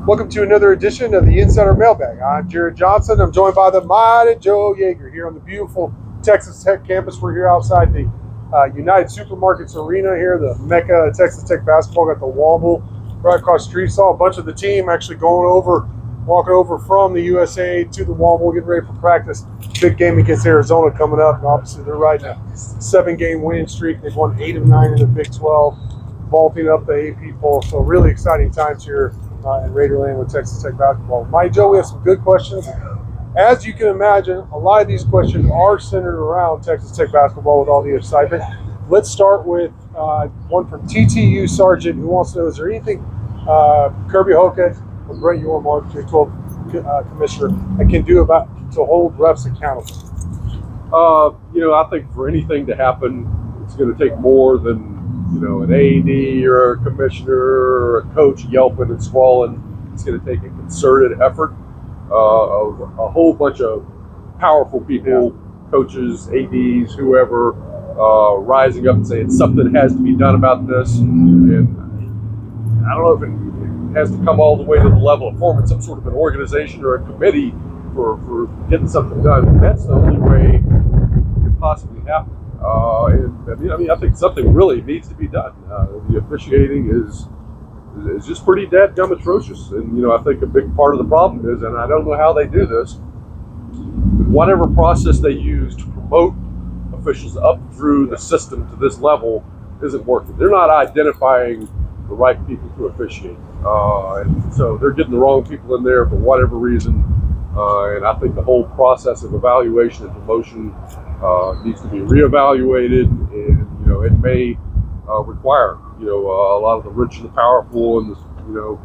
Welcome to another edition of the Insider Mailbag. I'm Jared Johnson. I'm joined by the mighty Joe Yeager here on the beautiful Texas Tech campus. We're here outside the United Supermarkets Arena here, the Mecca of Texas Tech basketball. Got the Womble right across the street. Saw a bunch of the team actually walking over from the USA to the Womble, getting ready for practice. Big game against Arizona coming up. And obviously, they're riding a 7-game winning streak. They've won 8 of 9 in the Big 12, vaulting up the AP poll. So really exciting times here in Raiderland with Texas Tech basketball. My Joe, we have some good questions. As you can imagine, a lot of these questions are centered around Texas Tech basketball with all the excitement. Let's start with one from TTU Sergeant, who wants to know, is there anything Kirby Hoke or Brett Yormark, J12 commissioner, that can do to hold refs accountable? I think for anything to happen, it's going to take more than an AD or a commissioner or a coach yelping and squalling. It's going to take a concerted effort of a whole bunch of powerful people, coaches, ADs, whoever, rising up and saying something has to be done about this. And I don't know if it has to come all the way to the level of forming some sort of an organization or a committee for getting something done. That's the only way it could possibly happen. I think something really needs to be done. The officiating is just pretty dadgum atrocious. And, I think a big part of the problem is, and I don't know how they do this, whatever process they use to promote officials up through the system to this level isn't working. They're not identifying the right people to officiate. And so they're getting the wrong people in there for whatever reason. And I think the whole process of evaluation and promotion needs to be reevaluated, and it may require a lot of the rich and the powerful and the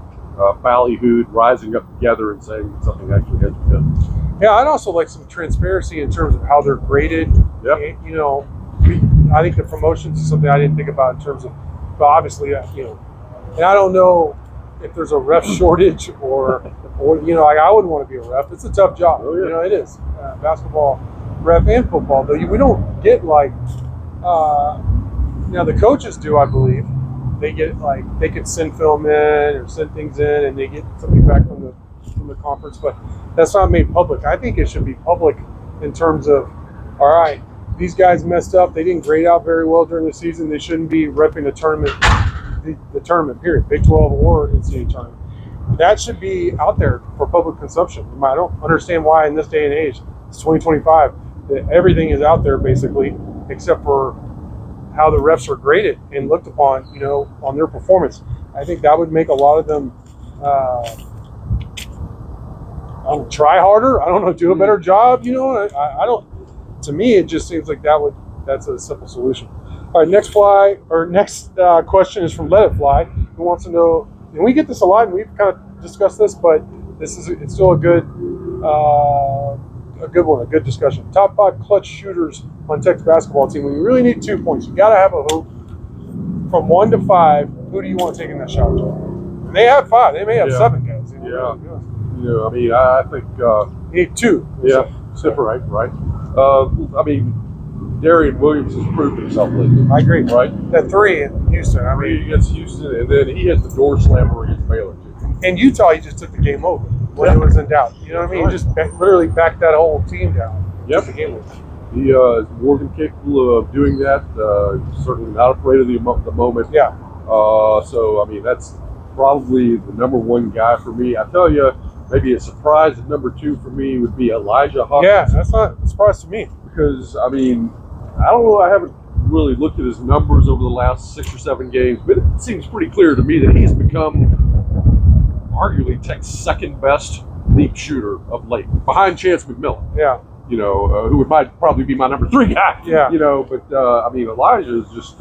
ballyhooed rising up together and saying that something actually has to be done. Yeah, I'd also like some transparency in terms of how they're graded. Yep. I think the promotions is something I didn't think about in terms of, but obviously, and I don't know if there's a ref shortage or I wouldn't want to be a ref. It's a tough job. Oh, yeah. It is. Basketball ref and football, though. We don't get the coaches do, I believe. They get they can send film in or send things in, and they get something back from the conference, but that's not made public. I think it should be public in terms of, all right, these guys messed up. They didn't grade out very well during the season. They shouldn't be repping the tournament, the tournament period, Big 12 or NCAA tournament. That should be out there for public consumption. I don't understand why in this day and age, it's 2025, that everything is out there basically, except for how the refs are graded and looked upon, on their performance. I think that would make a lot of them try harder. I don't know, do a better job. I don't. To me, it just seems like that's a simple solution. All right, next question is from Let It Fly, who wants to know, and we get this a lot, and we've kind of discussed this, but it's still a good one, a good discussion. Top 5 clutch shooters on Tech's basketball team. When you really need 2 points, you got to have a hoop. From 1 to 5, who do you want taking that shot? And they have 5. They may have 7 guys. I think you need 2. Yeah, separate, right? Darian Williams has proved himself lately. I agree. Right? That 3 in Houston. 3 against Houston, and then he hit the door slammer against Baylor too. And Utah, he just took the game over when it was in doubt. You know what I mean? Right. He just literally backed that whole team down. Yep. The game over. He is more than capable of doing that. Certainly not afraid of the moment. Yeah. That's probably the number 1 guy for me. I tell you, maybe a surprise at number 2 for me would be Elijah Hawkins. Yeah, that's not a surprise to me. Because, I don't know, I haven't really looked at his numbers over the last 6 or 7 games, but it seems pretty clear to me that he's become arguably Tech's second best deep shooter of late, behind Chance McMillan. Yeah. Who might probably be my number 3 guy. Yeah. Elijah is just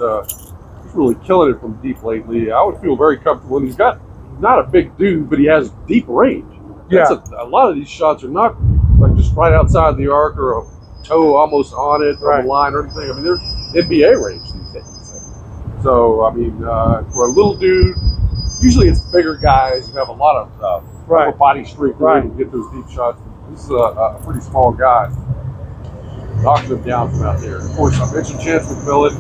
he's really killing it from deep lately. I would feel very comfortable. And he's not a big dude, but he has deep range. A lot of these shots are not just right outside the arc or a toe almost on it on the line or anything. They're NBA range these days. So, for a little dude, usually it's bigger guys who have a lot of upper body strength to get those deep shots. This is a pretty small guy. Knocking them down from out there. Of course, I mentioned Chance McMillan.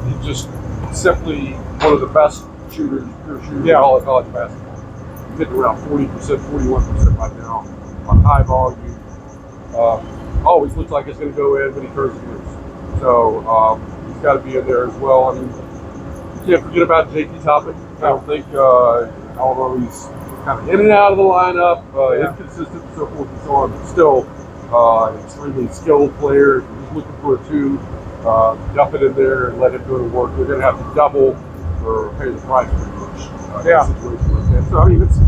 He's just simply one of the best shooters in all of college basketball. hitting around 40%, 41% right now on high volume. Always looks like it's going to go in when he turns it loose. So he's got to be in there as well. I mean, you can't forget about JT Topic. I don't think, although he's kind of in and out of the lineup, inconsistent and so forth and so on, but still an extremely skilled player. He's looking for a 2, dump it in there and let him go to work. They're going to have to double or pay the price pretty much. Situation like that. So, I mean, it's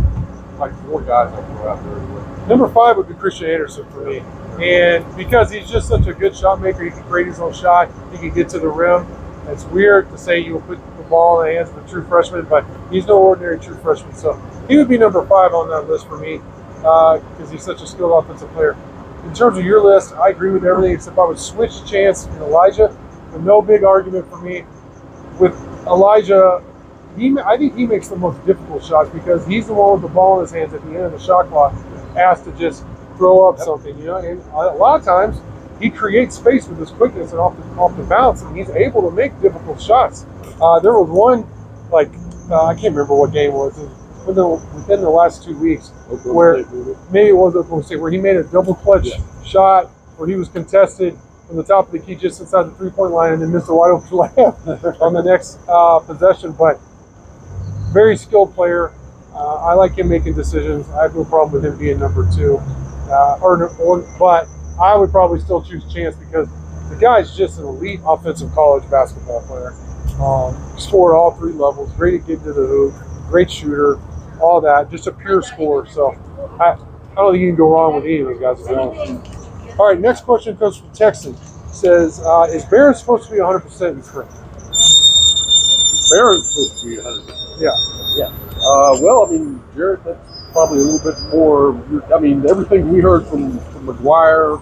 like 4 guys I throw out there anyway. Number 5 would be Christian Anderson for me. And because he's just such a good shot maker, he can create his own shot, he can get to the rim. It's weird to say you will put the ball in the hands of a true freshman, but he's no ordinary true freshman. So he would be number 5 on that list for me because he's such a skilled offensive player. In terms of your list, I agree with everything except I would switch Chance and Elijah. But no big argument for me. With Elijah, I think he makes the most difficult shots because he's the one with the ball in his hands at the end of the shot clock, asked to just throw up something, you know. And a lot of times he creates space with his quickness and off the bounce, and he's able to make difficult shots. There was one, I can't remember what game it was. Within the last 2 weeks, where maybe it was Oklahoma State, where he made a double clutch shot where he was contested from the top of the key just inside the 3-point line and then missed a wide open layup on the next possession. But very skilled player. I like him making decisions. I have no problem with him being number 2. But I would probably still choose Chance because the guy's just an elite offensive college basketball player. Scored all 3 levels, great at getting to the hoop, great shooter, all that, just a pure scorer. So I don't think you can go wrong with any of these guys, to be honest. All right, next question comes from Texan. Says, is Barron supposed to be 100% in spring? Barron's supposed to be 100%. Yeah. Well, I mean, Jarrett, that's probably a little bit more. I mean, everything we heard from McGuire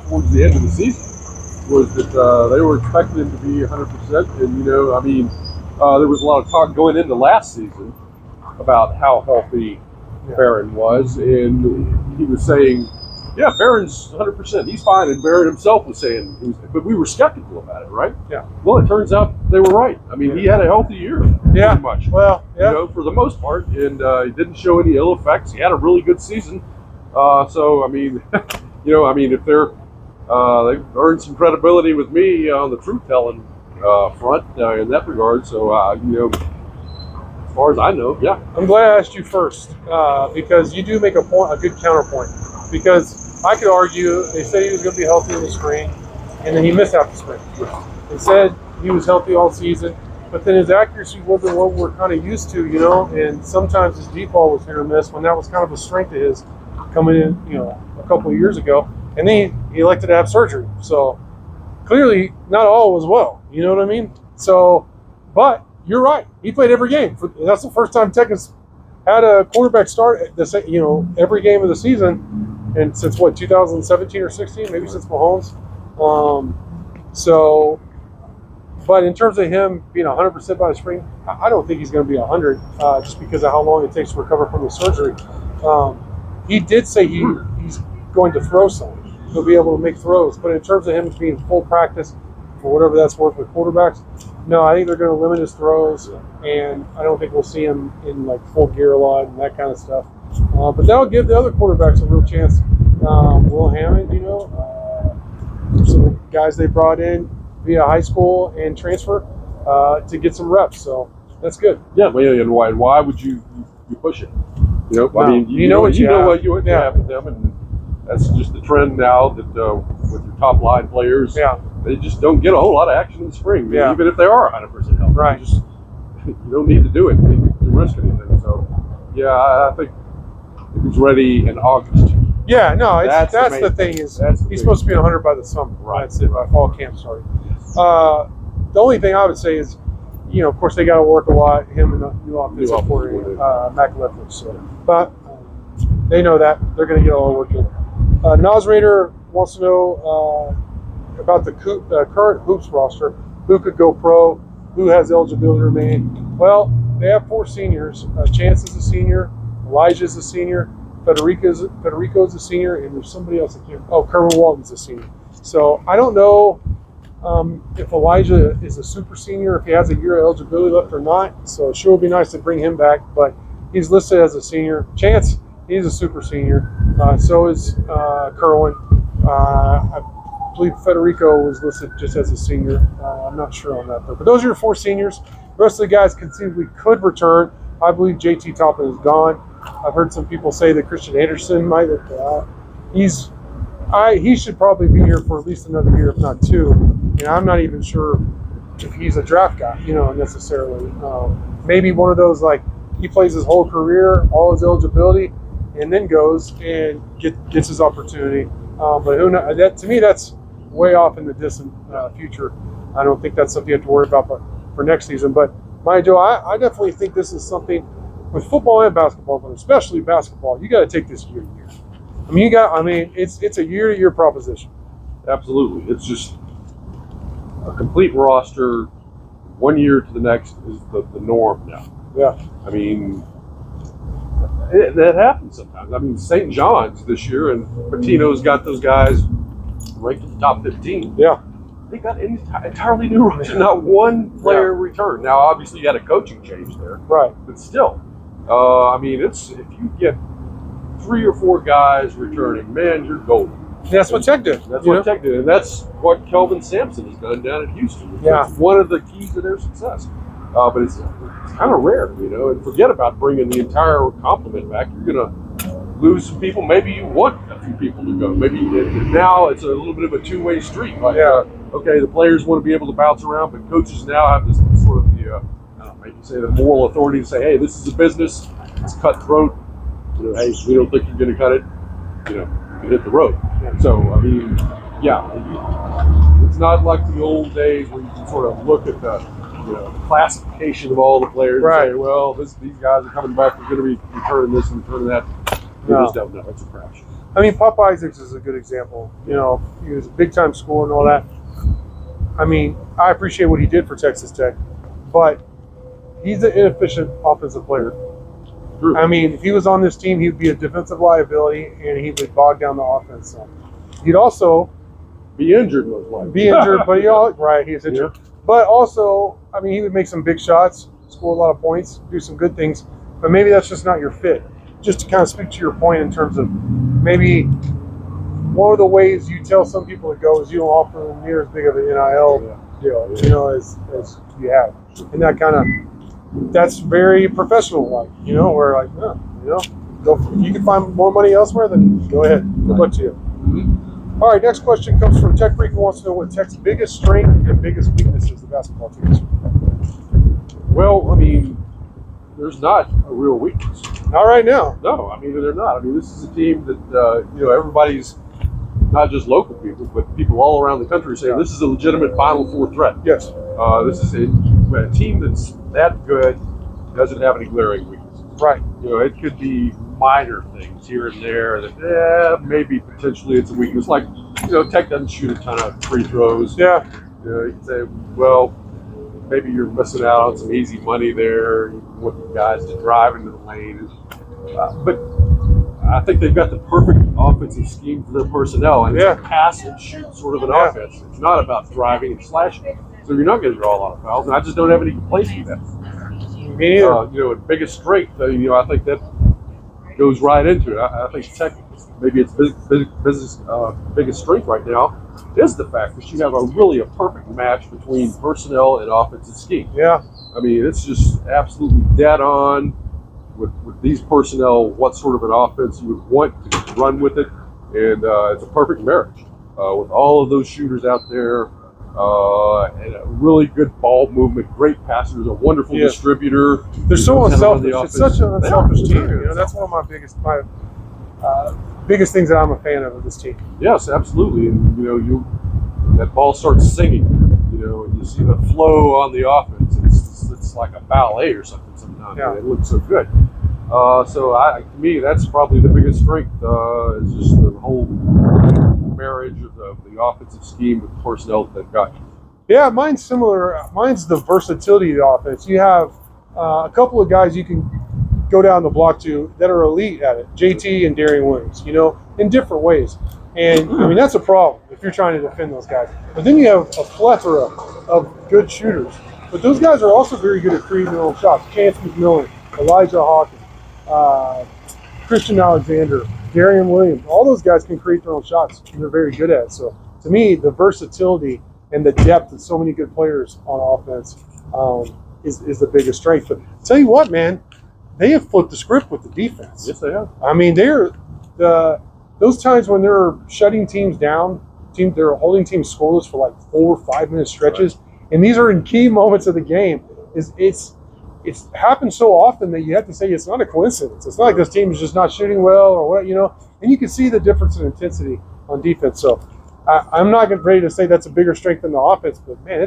towards the end of the season was that they were expecting him to be 100%. And, you know, I mean, there was a lot of talk going into last season about how healthy Barron was. And he was saying, yeah, Barron's 100%. He's fine. And Barron himself was saying, but we were skeptical about it, right? Yeah. Well, it turns out they were right. I mean, he had a healthy year. Yeah. Pretty much. Well, yeah. You know, for the most part. And he didn't show any ill effects. He had a really good season. So, I mean, you know, I mean, if they've earned some credibility with me on the truth-telling front in that regard. So, you know, as far as I know, yeah. I'm glad I asked you first because you do make a good counterpoint. Because I could argue they said he was going to be healthy in the spring, and then he missed half the spring. They said he was healthy all season, but then his accuracy wasn't what we're kind of used to, you know. And sometimes his deep ball was hit or miss when that was kind of a strength of his coming in, you know, a couple of years ago. And then he elected to have surgery. So clearly, not all was well. You know what I mean? So, but you're right. He played every game. That's the first time Tech has had a quarterback start, you know, every game of the season. And since what, 2017 or 16, maybe since Mahomes. So, but in terms of him being 100% by the spring, I don't think he's going to be 100 just because of how long it takes to recover from the surgery. He did say he's going to throw some. He'll be able to make throws. But in terms of him being full practice, for whatever that's worth with quarterbacks, no, I think they're going to limit his throws. And I don't think we'll see him in like full gear a lot and that kind of stuff. But that'll give the other quarterbacks a real chance. Will Hammond, you know, some guys they brought in via high school and transfer to get some reps. So that's good. Yeah, and why would you push it? You know, Wow. I mean, you know what you Yeah. have with them, and that's just the trend now that with your top line players, they just don't get a whole lot of action in the spring, even if they are 100% healthy. Right. You don't need to do it to risk anything. So, yeah, I think if he's ready in August. Yeah, no, that's the the thing is he's supposed to be 100 by the summer. Right. That's it, by fall camp starting. The only thing I would say is, you know, of course they got to work a lot, him and the new offensive coordinator, Mac Leffler. So, but they know that they're going to get all the work in. Nas Raider wants to know about the current hoops roster. Who could go pro? Who has eligibility to remain? Well, they have 4 seniors. Chance is a senior. Elijah is a senior. Federico's a senior, and there's somebody else that can't. Oh, Kerwin Walton's a senior. So I don't know if Elijah is a super senior, if he has a year of eligibility left or not. So it sure would be nice to bring him back. But He's listed as a senior. Chance, he's a super senior. So is Kerwin. I believe Federico was listed just as a senior. I'm not sure on that though. But those are your 4 seniors. The rest of the guys conceivably could return. I believe JT Toppin is gone. I've heard some people say that Christian Anderson might. He should probably be here for at least another year, if not 2. And I'm not even sure if he's a draft guy, necessarily. Maybe one of those, like, he plays his whole career, all his eligibility, and then goes and gets his opportunity. But who knows? That, to me, that's way off in the distant future. I don't think that's something you have to worry about for next season. But, mind you, I definitely think this is something with football and basketball, but especially basketball, you got to take this year to year. It's a year-to-year proposition. Absolutely. It's just a complete roster, 1 year to the next is the norm now. Yeah. I mean, that happens sometimes. I mean, St. John's this year, and Patino's got those guys ranked in the top 15. Yeah. They got an entirely new roster. Not one player returned. Now, obviously, you had a coaching change there. Right. But still, if you get 3 or 4 guys returning, man, you're golden. That's what Tech did. That's what Tech did, and that's what Kelvin Sampson has done down at Houston. It's one of the keys to their success. But it's kind of rare, and forget about bringing the entire complement back. You're going to lose some people. Maybe you want a few people to go. Maybe now it's a little bit of a two-way street. Like, okay, the players want to be able to bounce around, but coaches now have this sort of the moral authority to say, hey, this is a business. It's cutthroat. Hey, we don't think you're going to cut it. You hit the road. So, it's not like the old days where you can sort of look at the classification of all the players and say, well, these guys are coming back. They're going to be returning this and returning that. You just don't know. It's a crash. I mean, Pop Isaacs is a good example. He was a big-time scorer and all that. I mean, I appreciate what he did for Texas Tech, but he's an inefficient offensive player. True. I mean, if he was on this team, he'd be a defensive liability, and he would bog down the offense. So he'd also be injured, most likely. But he's injured. Yeah. But also, I mean, he would make some big shots, score a lot of points, do some good things. But maybe that's just not your fit. Just to kind of speak to your point in terms of maybe one of the ways you tell some people to go is you don't offer them near as big of an NIL deal, as you have. And that's very professional-like, where like, if you can find more money elsewhere, then go ahead. Good luck to you. Mm-hmm. All right, next question comes from Tech Freak, who wants to know what Tech's biggest strength and biggest weakness is the basketball team. Well, I mean, there's not a real weakness. Not right now. No, I mean, they're not. I mean, this is a team that, everybody's, not just local people, but people all around the country saying this is a legitimate Final Four threat. Yes. This is a team that's that good doesn't have any glaring weaknesses. Right. It could be minor things here and there that maybe potentially it's a weakness. Like, Tech doesn't shoot a ton of free throws. Yeah. You can say, well, maybe you're missing out on some easy money there. You want guys to drive into the lane. But I think they've got the perfect offensive scheme for their personnel, and it's a pass and shoot sort of an offense. It's not about driving and slashing. So you're not going to draw a lot of fouls, and I just don't have any complaints with that. Me either. Biggest strength, I think that goes right into it. I think Tech, maybe its biggest strength right now is the fact that you have a perfect match between personnel and offensive scheme. Yeah. I mean, it's just absolutely dead on with these personnel, what sort of an offense you would want to run with it. And it's a perfect marriage with all of those shooters out there. And a really good ball movement, great passers, a wonderful distributor. They're so unselfish. It's such an unselfish team. That's one of my biggest things that I'm a fan of this team. Yes, absolutely. And that ball starts singing. And you see the flow on the offense. It's like a ballet or something sometimes. Yeah. It looks so good. To me, that's probably the biggest strength. Is just the whole marriage of the offensive scheme with the personnel that they've got. Yeah, mine's similar. Mine's the versatility of the offense. You have a couple of guys you can go down the block to that are elite at it. JT and Darian Williams, in different ways. And, I mean, that's a problem if you're trying to defend those guys. But then you have a plethora of good shooters. But those guys are also very good at creating their own shots. Chance McMillan, Elijah Hawkins. Christian Alexander, Darian Williams, all those guys can create their own shots, and they're very good at it. So to me, the versatility and the depth of so many good players on offense is the biggest strength. But tell you what, man, they have flipped the script with the defense. Yes, they have. I mean, those times when they're shutting teams down, they're holding teams scoreless for like 4 or 5 minute stretches, and these are in key moments of the game. It's happened so often that you have to say it's not a coincidence. It's not like this team is just not shooting well or what, and you can see the difference in intensity on defense. So I'm not ready to say that's a bigger strength than the offense, but man,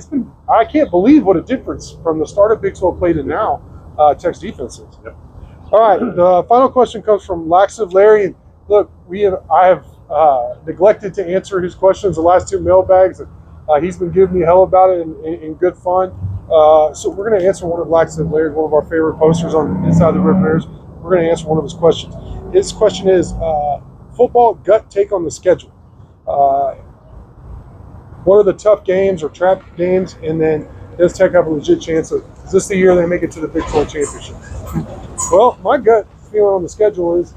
I can't believe what a difference from the start of Big 12 play to now Tech's defense is. Yep. All right, the final question comes from Laxive Larry. And look, I have neglected to answer his questions the last 2 mailbags. He's been giving me hell about it in good fun. So we're going to answer one of Laxive Larry's, one of our favorite posters on Inside the Red Bears. We're going to answer one of his questions. His question is, football gut take on the schedule. What are the tough games or trap games? And then does Tech have a legit chance is this the year they make it to the Big 12 championship? Well, my gut feeling on the schedule is,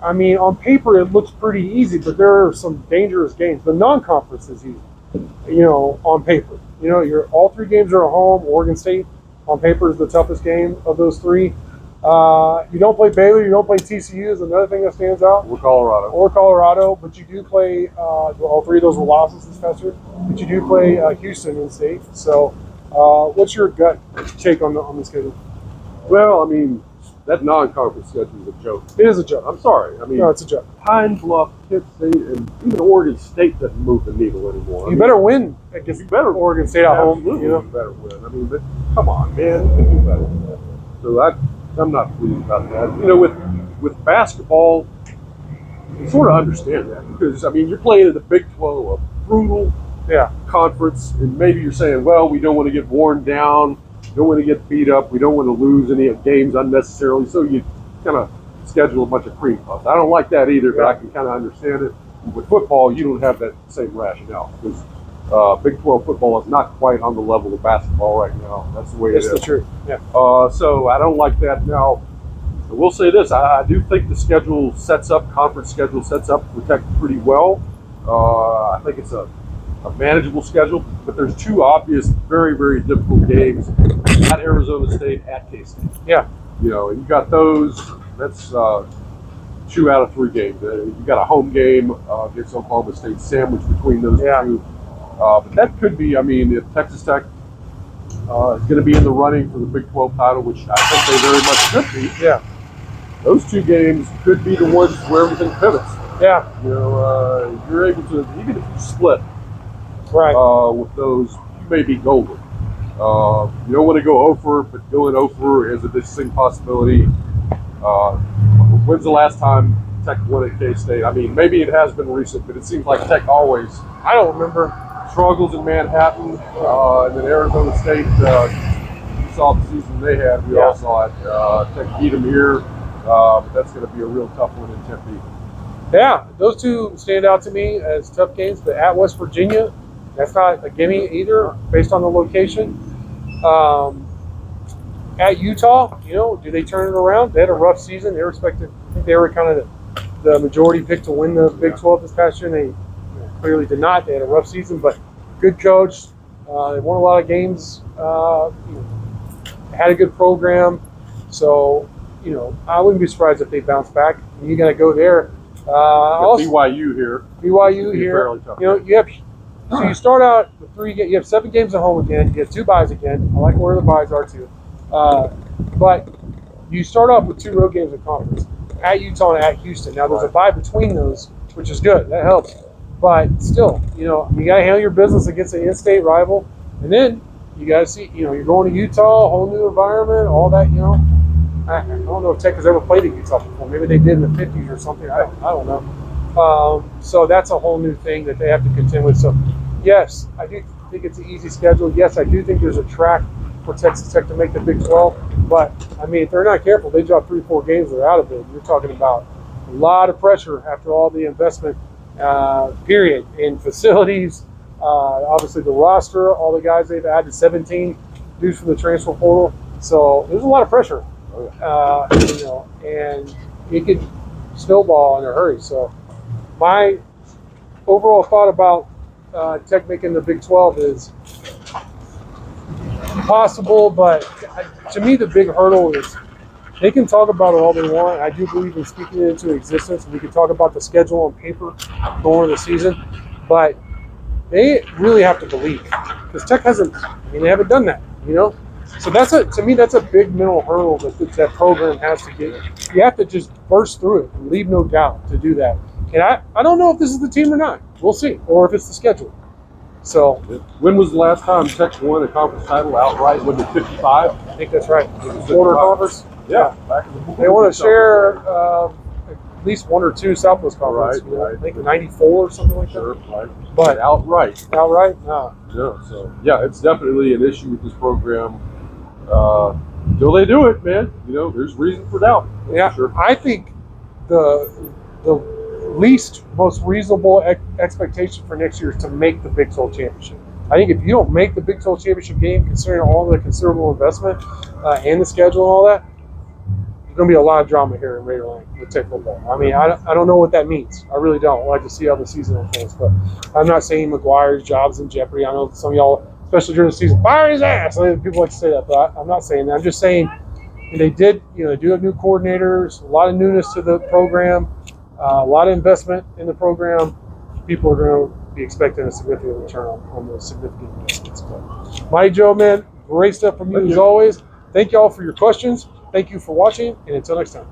I mean, on paper it looks pretty easy, but there are some dangerous games. The non-conference is easy, on paper. All 3 games are at home. Oregon State, on paper, is the toughest game of those 3. You don't play Baylor, you don't play TCU is another thing that stands out. Or Colorado. But you do play, all 3 of those were losses this past year, but you do play Houston in state. So what's your gut take on the schedule? Well, I mean, that non-conference schedule is a joke. It is a joke. I'm sorry. I mean, no, it's a joke. Pine Bluff, Pitt State, and even Oregon State doesn't move the needle anymore. You better win against Oregon State at home. You better win. I mean, but come on, man, you can do better than that. So I'm not pleased about that. With basketball, you sort of understand that because I mean, you're playing in the Big 12, a brutal conference, and maybe you're saying, well, we don't want to get worn down. Don't want to get beat up. We don't want to lose any games unnecessarily. So you kind of schedule a bunch of cream puffs. I don't like that either, but I can kind of understand it. With football, you don't have that same rationale because Big 12 football is not quite on the level of basketball right now. That's the way it is. That's the truth. Yeah. So I don't like that. Now, I will say this. I do think the conference schedule sets up for Tech pretty well. I think it's a manageable schedule, but there's 2 obvious, very, very difficult games at Arizona State, at K-State. Yeah. And you got those. That's 2 out of 3 games. You got a home game against Oklahoma State sandwiched between those 2. But that could be, I mean, if Texas Tech is going to be in the running for the Big 12 title, which I think they very much should be. Yeah. Those 2 games could be the ones where everything pivots. Yeah. You're able to, even if you split, with those, you may be golden. You don't want to go over, but going over is a distinct possibility. When's the last time Tech won at K-State? I mean, maybe it has been recent, but it seems like Tech always, I don't remember, struggles in Manhattan, and then Arizona State. You saw the season they had. We all saw it. Tech beat them here. But that's going to be a real tough one in Tempe. Yeah, those 2 stand out to me as tough games. But at West Virginia, that's not a gimme either, based on the location. At Utah, do they turn it around? They had a rough season. They were expected. I think they were kind of the majority pick to win the Big 12 this past year, and they clearly did not. They had a rough season, but good coach. They won a lot of games. Had a good program. So, I wouldn't be surprised if they bounce back. You got to go there. BYU here. So you start out with 3 games. You have 7 games at home again. You have 2 byes again. I like where the byes are too. But you start off with 2 road games in conference at Utah and at Houston. Now there's a bye between those, which is good. That helps. But still, you got to handle your business against an in-state rival, and then you got to see. You're going to Utah, a whole new environment, all that. I don't know if Tech has ever played at Utah before. Maybe they did in the 50s or something. I don't know. So that's a whole new thing that they have to contend with. So, yes, I do think it's an easy schedule. Yes, I do think there's a track for Texas Tech to make the Big 12. But, I mean, if they're not careful, they drop 3-4 games, they're out of it. You're talking about a lot of pressure after all the investment, period, in facilities, obviously the roster, all the guys they've added, 17 dudes from the transfer portal. So there's a lot of pressure And it could snowball in a hurry. So my overall thought about Tech making the Big 12 is possible, but to me the big hurdle is they can talk about it all they want. I do believe in speaking it into existence. We can talk about the schedule on paper going into the season, but they really have to believe because Tech hasn't. I mean, they haven't done that. So to me that's a big mental hurdle that program has to get. You have to just burst through it and leave no doubt to do that. And I don't know if this is the team or not. We'll see, or if it's the schedule. So when was the last time Tech won a conference title outright? Was it 55? I think that's right. Border Conference. Yeah. They want to share at least one or two Southwest Conference. Right. I think 94 or something like that. Sure, right. But outright. Outright? No. Yeah. So yeah, it's definitely an issue with this program. Until they do it, man, there's reason for doubt. Yeah. Sure. I think the most reasonable expectation for next year is to make the Big 12 championship. I think if you don't make the Big 12 championship game, considering all the considerable investment and the schedule and all that, there's going to be a lot of drama here in Raider Lane with Tech football. I mean, I don't know what that means. I really don't. I'd like to see how the season unfolds. But I'm not saying McGuire's job's in jeopardy. I know some of y'all, especially during the season, fire his ass. People like to say that, but I'm not saying that. I'm just saying they do have new coordinators, a lot of newness to the program. A lot of investment in the program. People are going to be expecting a significant return on those significant investments. But Mighty Joe, man, great stuff from you as always. Thank you all for your questions. Thank you for watching, and until next time.